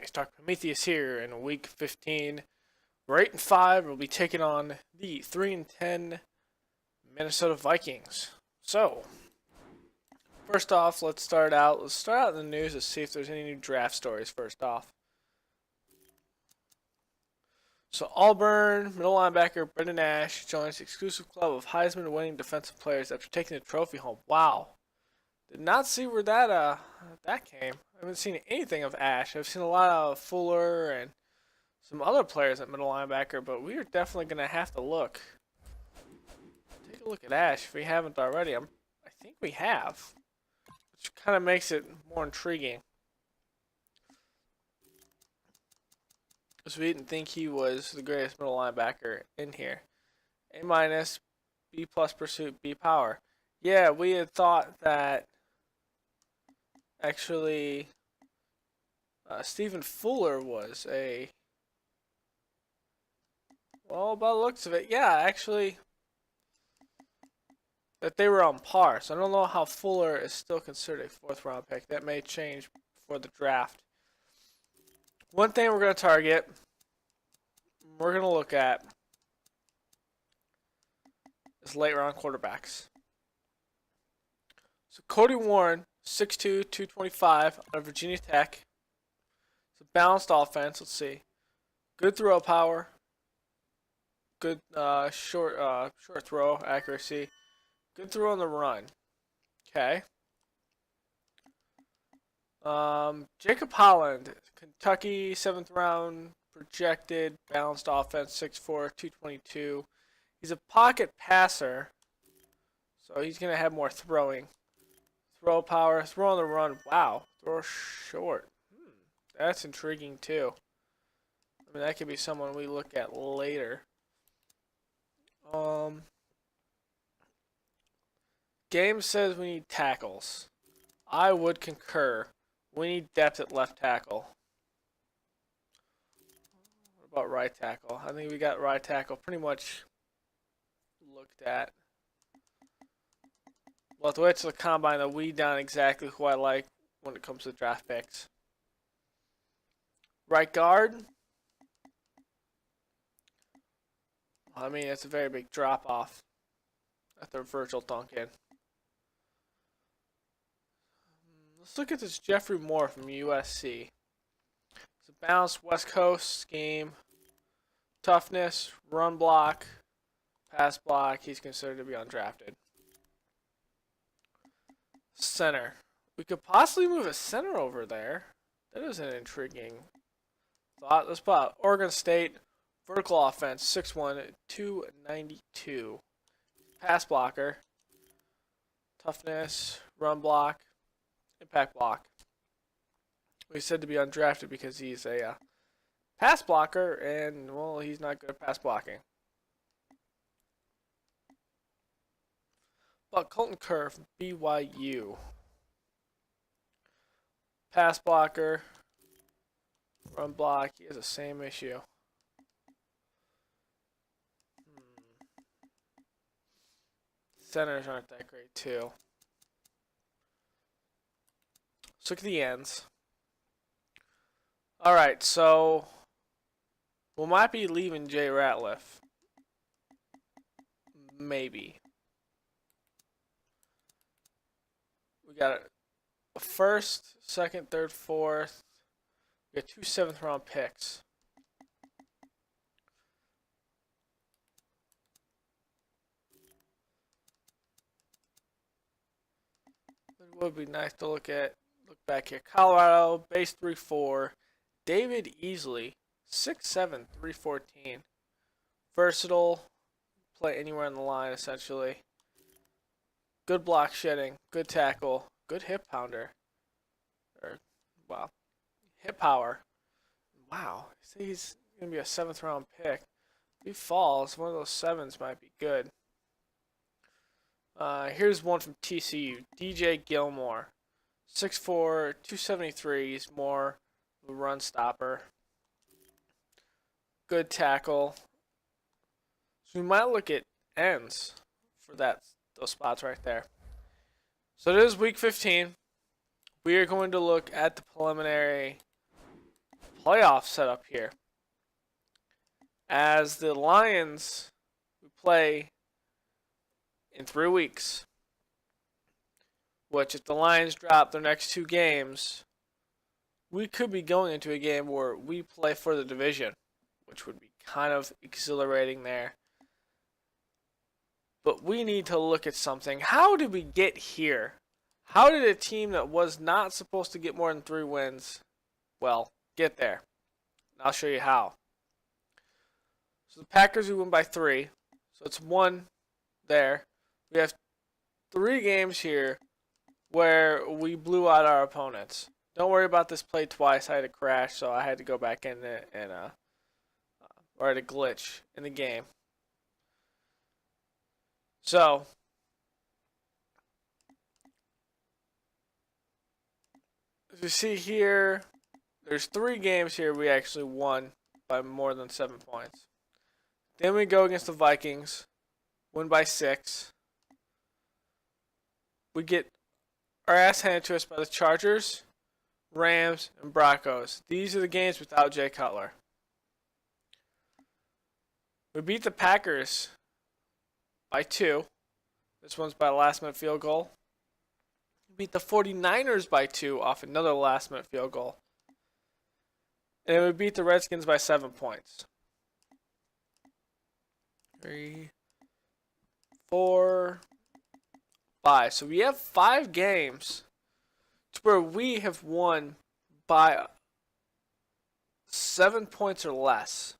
guys, Dr. Prometheus here in week 15. We're 8-5. We'll be taking on the 3-10 Minnesota Vikings. So, first off, let's start out in the news to see if there's any new draft stories first off. So, Auburn middle linebacker Brendan Ash joins the exclusive club of Heisman-winning defensive players after taking the trophy home. Wow. Did not see where that came. I haven't seen anything of Ash. I've seen a lot of Fuller and some other players at middle linebacker, but we are definitely going to have to look. Take a look at Ash if we haven't already. I think we have, which kind of makes it more intriguing. Because we didn't think he was the greatest middle linebacker in here. A-, B+ pursuit, B power. Yeah, we had thought that actually Stephen Fuller was a, well, by the looks of it, yeah, actually that they were on par. So I don't know how Fuller is still considered a 4th round pick. That may change before the draft. One thing we're going to target, we're going to look at, is late round quarterbacks. So Cody Warren, 6'2", 225, out of Virginia Tech. It's a balanced offense. Let's see. Good throw power. Good short throw accuracy. Good throw on the run. Okay. Jacob Holland, Kentucky, 7th round, projected, balanced offense, 6'4", 222. He's a pocket passer, so he's going to have more throwing. Throw power, throw on the run. Wow, throw short. That's intriguing too. I mean, that could be someone we look at later. Game says we need tackles. I would concur. We need depth at left tackle. What about right tackle? I think we got right tackle pretty much looked at. We'll have to wait till the combine to weed down exactly who I like when it comes to draft picks. Right guard. I mean, it's a very big drop off after Virgil Duncan. Let's look at this Jeffrey Moore from USC. It's a balanced West Coast scheme. Toughness, run block, pass block. He's considered to be undrafted. Center. We could possibly move a center over there. That is an intriguing thought. Let's put out Oregon State. Vertical offense, 6'1", 292. Pass blocker. Toughness, run block, impact block. We said to be undrafted because he's a pass blocker, and, well, he's not good at pass blocking. But Colton Kerr from BYU. Pass blocker, run block, he has the same issue. Centers aren't that great too. Let's look at the ends. Alright, so we might be leaving Jay Ratliff. Maybe. We got a 1st, 2nd, 3rd, 4th. We got 2 7th round picks. It would be nice to look back here. Colorado, base 3'4". David Easley, 6'7", 314. Versatile, play anywhere on the line essentially. Good block shedding, good tackle, good hip pounder. Hip power. Wow, he's gonna be a 7th round pick. If he falls, one of those 7s might be good. Here's one from TCU, DJ Gilmore, 6'4", 273. He's more of a run stopper. Good tackle. So we might look at ends for those spots right there. So it is week 15. We are going to look at the preliminary playoff setup here. As the Lions play in 3 weeks, which if the Lions drop their next 2 games, we could be going into a game where we play for the division, which would be kind of exhilarating there. But we need to look at something. How did we get here? How did a team that was not supposed to get more than 3 wins, well, get there? I'll show you how. So the Packers, we win by 3. So it's 1 there. We have 3 games here where we blew out our opponents. Don't worry about this play twice. I had a crash, so I had to go back in and or I had a glitch in the game. So as you see here, there's 3 games here we actually won by more than 7 points. Then we go against the Vikings, win by 6. We get our ass handed to us by the Chargers, Rams, and Broncos. These are the games without Jay Cutler. We beat the Packers by 2. This one's by a last-minute field goal. We beat the 49ers by 2 off another last-minute field goal. And then we beat the Redskins by 7 points. 3, 4, 5. So we have 5 games to where we have won by 7 points or less.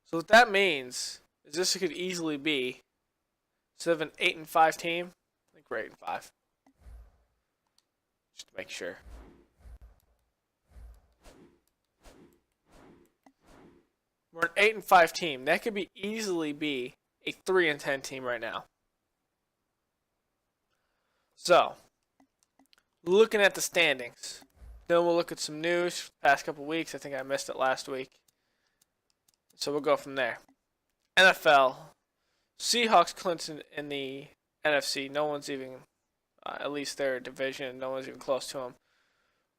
So what that means is this could easily be, instead of an 8-5 team, I think we're 8-5. Just to make sure. We're an 8-5 team. That could easily be a 3-10 team right now. So, looking at the standings. Then we'll look at some news for the past couple weeks. I think I missed it last week. So we'll go from there. NFL. Seahawks clinch in the NFC. No one's even, at least their division, no one's even close to them.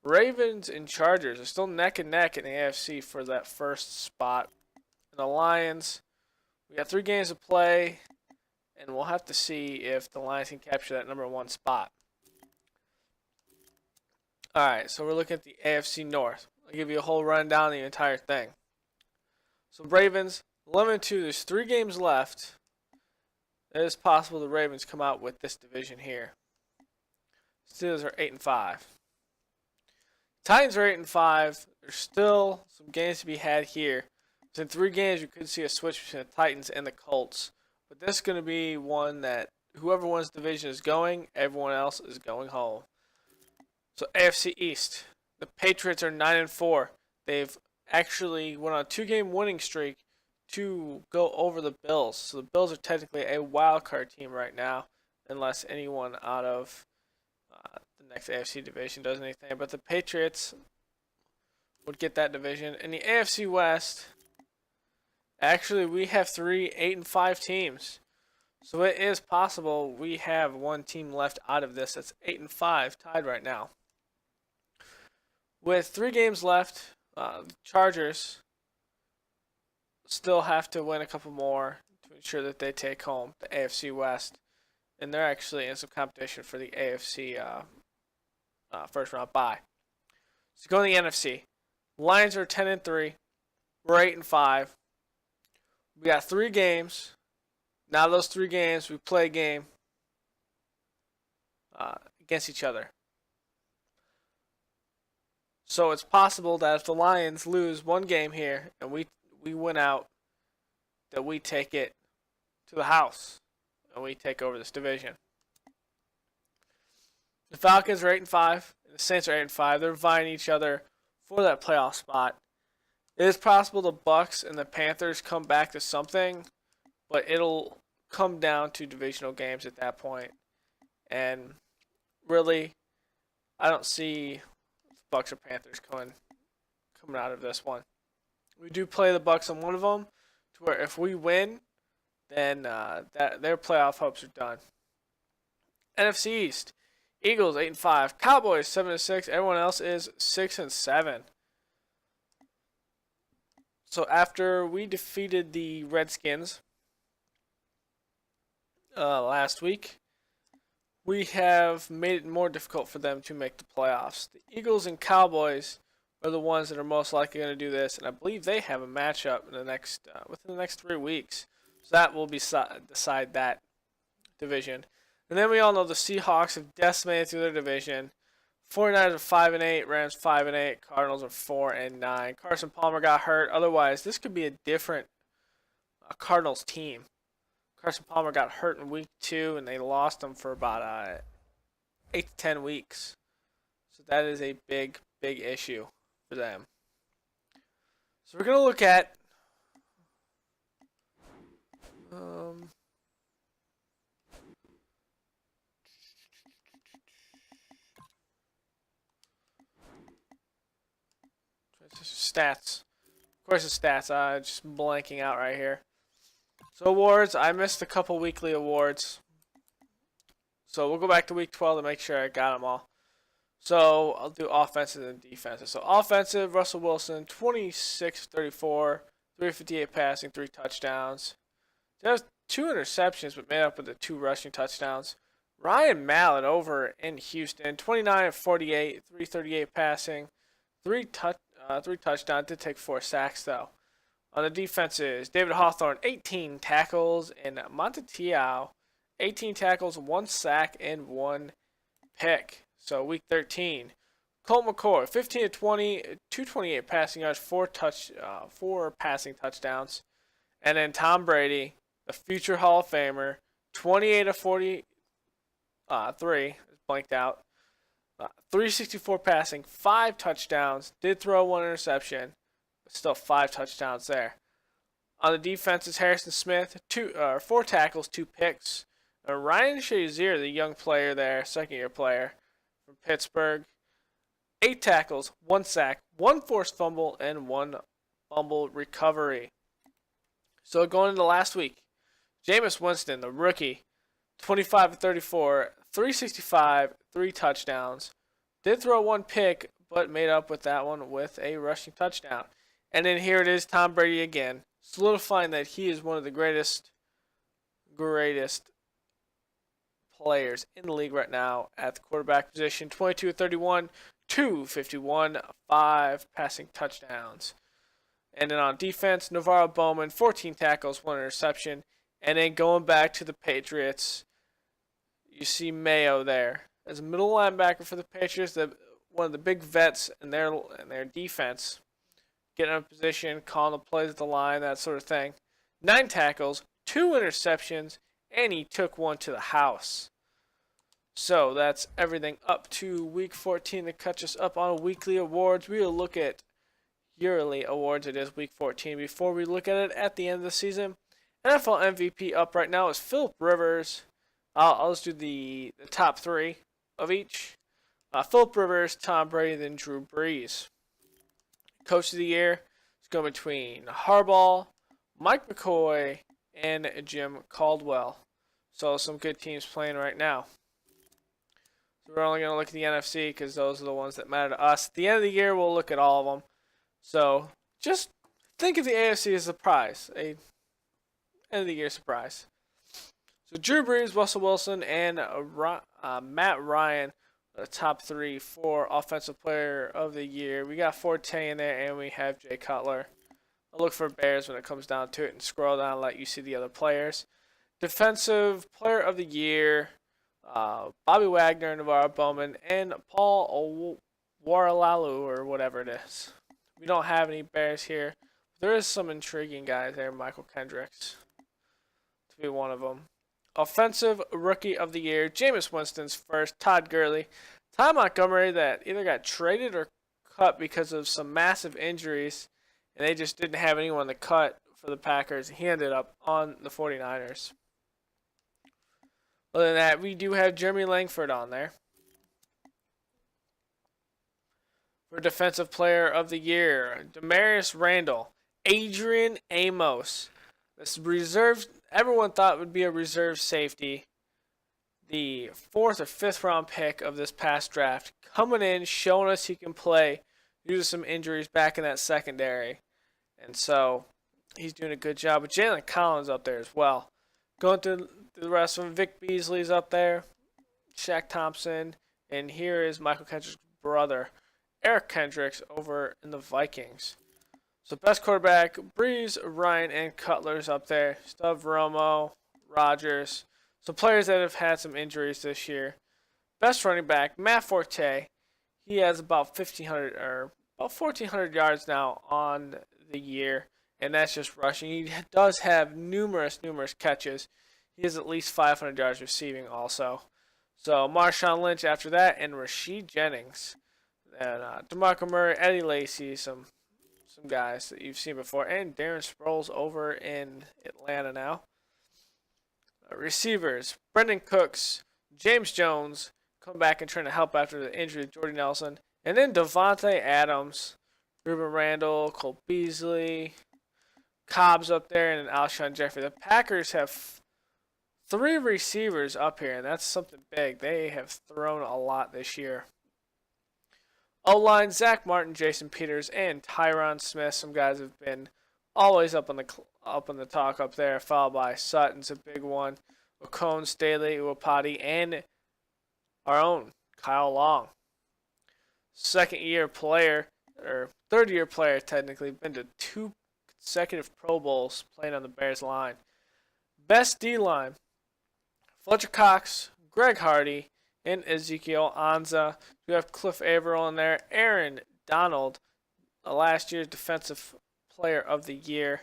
Ravens and Chargers are still neck and neck in the AFC for that first spot. And the Lions, we got 3 games to play, and we'll have to see if the Lions can capture that number 1 spot. Alright, so we're looking at the AFC North. I'll give you a whole rundown of the entire thing. So Ravens, 11-2, there's 3 games left. It is possible the Ravens come out with this division here. Steelers are 8-5. Titans are 8-5. There's still some games to be had here. So in 3 games, you could see a switch between the Titans and the Colts. But this is going to be one that whoever wins the division is going, everyone else is going home. So AFC East, the Patriots are 9-4. They've actually went on a 2-game winning streak to go over the Bills. So the Bills are technically a wild card team right now, unless anyone out of the next AFC division does anything. But the Patriots would get that division. In the AFC West, actually we have 3 8-5 teams. So it is possible we have 1 team left out of this that's 8-5, tied right now. With 3 games left, the Chargers still have to win a couple more to ensure that they take home the AFC West. And they're actually in some competition for the AFC first round bye. So going to the NFC. Lions are 10-3. We're 8-5. We got 3 games. Now those 3 games, we play a game against each other. So it's possible that if the Lions lose 1 game here and we win out, that we take it to the house and we take over this division. The Falcons are 8-5. And the Saints are 8-5. They're vying each other for that playoff spot. It is possible the Bucks and the Panthers come back to something, but it'll come down to divisional games at that point. And really, I don't see Bucks or Panthers coming out of this one. We do play the Bucks on one of them, to where if we win, then their playoff hopes are done. NFC East, Eagles 8-5, Cowboys 7-6. Everyone else is 6-7. So after we defeated the Redskins last week, we have made it more difficult for them to make the playoffs. The Eagles and Cowboys are the ones that are most likely going to do this, and I believe they have a matchup in the next within the next 3 weeks. So that will decide that division. And then we all know the Seahawks have decimated through their division. 49ers are 5-8, Rams 5-8, Cardinals are 4-9. Carson Palmer got hurt. Otherwise, this could be a different Cardinals team. Carson Palmer got hurt in week 2, and they lost him for about 8 to 10 weeks. So that is a big issue for them. So we're going to look at stats. Of course, it's stats. Just blanking out right here. So awards, I missed a couple weekly awards. So we'll go back to week 12 to make sure I got them all. So I'll do offensive and defensive. So offensive, Russell Wilson, 26-34, 358 passing, 3 touchdowns. There's 2 interceptions, but made up with the 2 rushing touchdowns. Ryan Mallett over in Houston, 29-48, 338 passing, 3 touchdowns. Did take 4 sacks though. On the defenses, David Hawthorne, 18 tackles, and Monte Tiao, 18 tackles, 1 sack, and 1 pick. So week 13, Colt McCoy, 15-20, 228 passing yards, 4 passing touchdowns. And then Tom Brady, the future Hall of Famer, 28-43, blanked out. 364 passing, 5 touchdowns. Did throw 1 interception, but still 5 touchdowns there. On the defenses, Harrison Smith, 4 tackles, 2 picks. Ryan Shazier, the young player there, second-year player from Pittsburgh, 8 tackles, 1 sack, 1 forced fumble, and 1 fumble recovery. So going into last week, Jameis Winston, the rookie, 25-34, 365, 3 touchdowns. Did throw 1 pick, but made up with that one with a rushing touchdown. And then here it is, Tom Brady again, solidifying that he is one of the greatest players in the league right now at the quarterback position. 22-31, 251, 5 passing touchdowns. And then on defense, Navarro Bowman, 14 tackles, 1 interception. And then going back to the Patriots, you see Mayo there as a middle linebacker for the Patriots, one of the big vets in their defense, getting in a position, calling the plays at the line, that sort of thing. 9 tackles, 2 interceptions, and he took 1 to the house. So that's everything up to week 14 to catch us up on weekly awards. We will look at yearly awards. It is week 14 before we look at it at the end of the season. NFL MVP up right now is Philip Rivers. I'll just do the top 3 of each. Philip Rivers, Tom Brady, then Drew Brees. Coach of the year is going between Harbaugh, Mike McCoy, and Jim Caldwell. So some good teams playing right now. So we're only going to look at the NFC because those are the ones that matter to us. At the end of the year, we'll look at all of them. So just think of the AFC as a surprise, a end of the year surprise. So Drew Brees, Russell Wilson, and Matt Ryan are the top 3 for Offensive Player of the Year. We got Forte in there, and we have Jay Cutler. I'll look for Bears when it comes down to it and scroll down and let you see the other players. Defensive Player of the Year, Bobby Wagner, Navarro Bowman, and Paul Waralalu, or whatever it is. We don't have any Bears here. There is some intriguing guys there. Michael Kendricks to be one of them. Offensive Rookie of the Year, Jameis Winston's first. Todd Gurley. Ty Montgomery, that either got traded or cut because of some massive injuries, and they just didn't have anyone to cut for the Packers. He ended up on the 49ers. Other than that, we do have Jeremy Langford on there. For Defensive Player of the Year, Demarius Randall, Adrian Amos. This reserve, everyone thought would be a reserve safety. The 4th or 5th round pick of this past draft, coming in, showing us he can play due to some injuries back in that secondary. And so he's doing a good job. But Jalen Collins up there as well. Going through the rest of them, Vic Beasley's up there, Shaq Thompson, and here is Michael Kendrick's brother, Eric Kendricks, over in the Vikings. So best quarterback, Breeze, Ryan, and Cutler's up there. Stubb, Romo, Rodgers. Some players that have had some injuries this year. Best running back, Matt Forte. He has about 1,400 yards now on the year, and that's just rushing. He does have numerous catches. He has at least 500 yards receiving also. So Marshawn Lynch after that, and Rashid Jennings, and DeMarco Murray, Eddie Lacy, some guys that you've seen before, and Darren Sproles over in Atlanta now. Receivers, Brendan Cooks, James Jones, come back and trying to help after the injury of Jordy Nelson. And then Devontae Adams, Ruben Randall, Cole Beasley, Cobb's up there, and then Alshon Jeffrey. The Packers have 3 receivers up here, and that's something big. They have thrown a lot this year. O-line, Zach Martin, Jason Peters, and Tyron Smith. Some guys have been always up on the talk up there, followed by Sutton's a big one. Ocone, Staley, Uwapati, and our own Kyle Long. Third year player technically, been to 2 consecutive Pro Bowls playing on the Bears line. Best D-line, Fletcher Cox, Greg Hardy, and Ezekiel Anza. We have Cliff Averill in there. Aaron Donald, last year's defensive player of the year,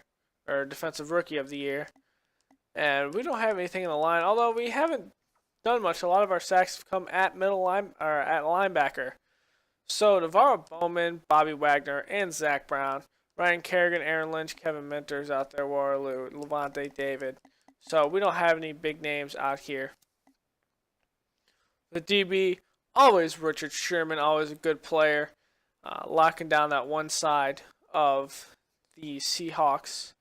or defensive rookie of the year. And we don't have anything in the line, although we haven't done much. A lot of our sacks have come at at linebacker. So Navarro Bowman, Bobby Wagner, and Zach Brown. Ryan Kerrigan, Aaron Lynch, Kevin Minters out there, Waterloo, Levante David. So we don't have any big names out here. The DB, always Richard Sherman, always a good player, locking down that one side of the Seahawks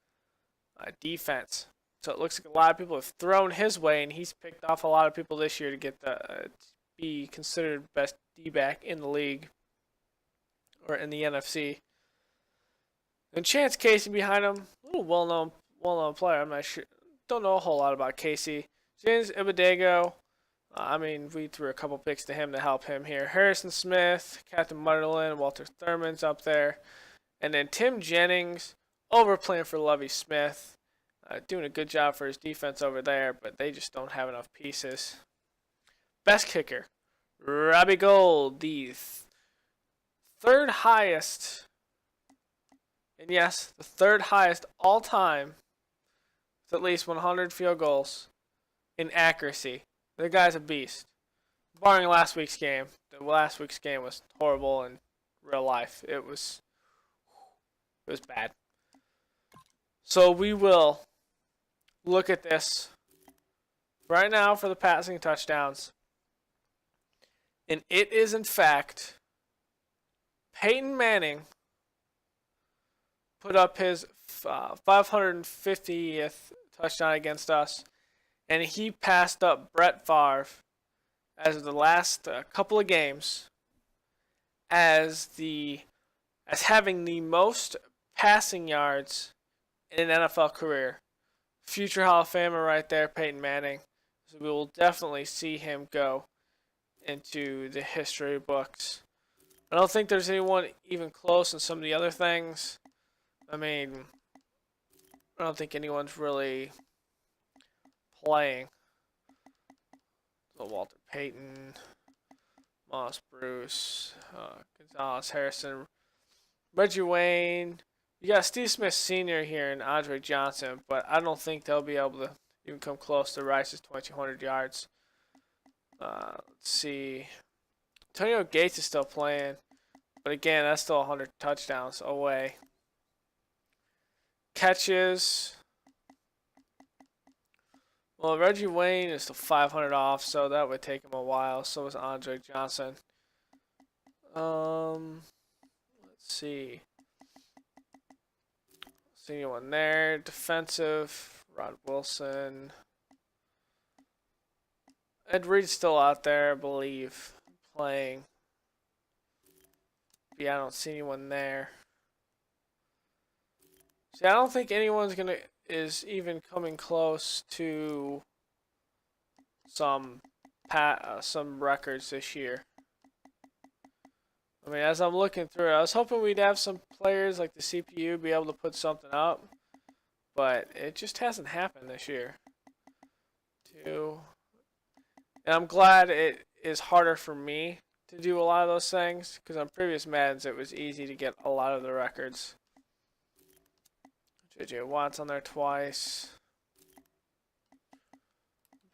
defense. So it looks like a lot of people have thrown his way, and he's picked off a lot of people this year to get to be considered best D-back in the league or in the NFC. And Chance Casey behind him, a little well-known player. I'm not sure, don't know a whole lot about Casey. James Ibadego. We threw a couple picks to him to help him here. Harrison Smith, Captain Mutterland, Walter Thurman's up there. And then Tim Jennings, over playing for Lovie Smith. Doing a good job for his defense over there, but they just don't have enough pieces. Best kicker, Robbie Gould, the third highest, and yes, the third highest all time, with at least 100 field goals in accuracy. The guy's a beast. Barring last week's game. The last week's game was horrible in real life. It was bad. So we will look at this right now for the passing touchdowns. And it is, in fact, Peyton Manning put up his 550th touchdown against us. And he passed up Brett Favre as of the last couple of games as having the most passing yards in an NFL career. Future Hall of Famer right there, Peyton Manning. So we will definitely see him go into the history books. I don't think there's anyone even close in some of the other things. I don't think anyone's really playing. So Walter Payton, Moss Bruce, Gonzalez Harrison, Reggie Wayne. You got Steve Smith Sr. here and Andre Johnson, but I don't think they'll be able to even come close to Rice's 2,200 yards. Let's see. Antonio Gates is still playing, but again, that's still 100 touchdowns away. Catches. Well, Reggie Wayne is still 500 off, so that would take him a while. So is Andre Johnson. Let's see. See anyone there? Defensive. Rod Wilson. Ed Reed's still out there, I believe, playing. But yeah, I don't see anyone there. See, I don't think anyone's is even coming close to some records this year. I mean, as I'm looking through it, I was hoping we'd have some players like the CPU be able to put something up, but it just hasn't happened this year. And I'm glad it is harder for me to do a lot of those things, because on previous Maddens it was easy to get a lot of the records. JJ Watt's on there twice.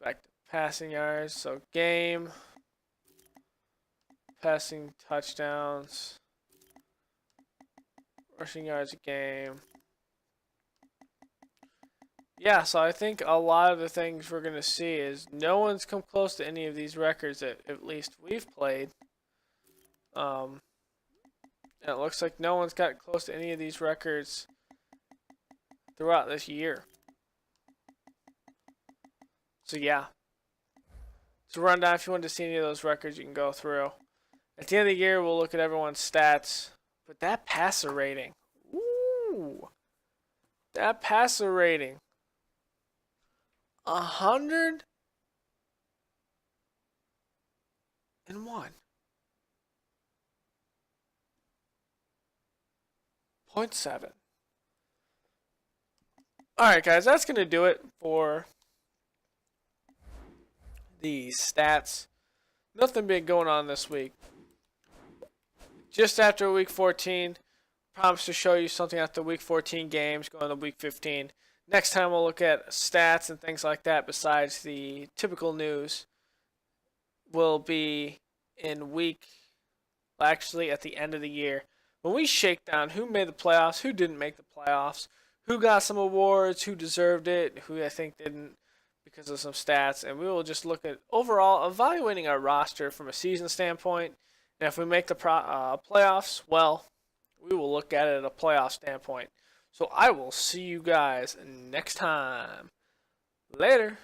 Back to passing yards, so game, passing touchdowns, rushing yards a game. Yeah, so I think a lot of the things we're going to see is no one's come close to any of these records that at least we've played. And it looks like no one's got close to any of these records throughout this year. So yeah. So rundown, if you want to see any of those records, you can go through. At the end of the year, we'll look at everyone's stats. But that passer rating. Ooh. That passer rating. 101. 0.7. Alright guys, that's going to do it for the stats. Nothing big going on this week. Just after week 14, promise to show you something after week 14 games going to week 15. Next time we'll look at stats and things like that besides the typical news. Will be in actually at the end of the year. When we shake down who made the playoffs, who didn't make the playoffs, who got some awards, who deserved it, who I think didn't because of some stats. And we will just look at overall evaluating our roster from a season standpoint. And if we make the playoffs, well, we will look at it at a playoff standpoint. So I will see you guys next time. Later.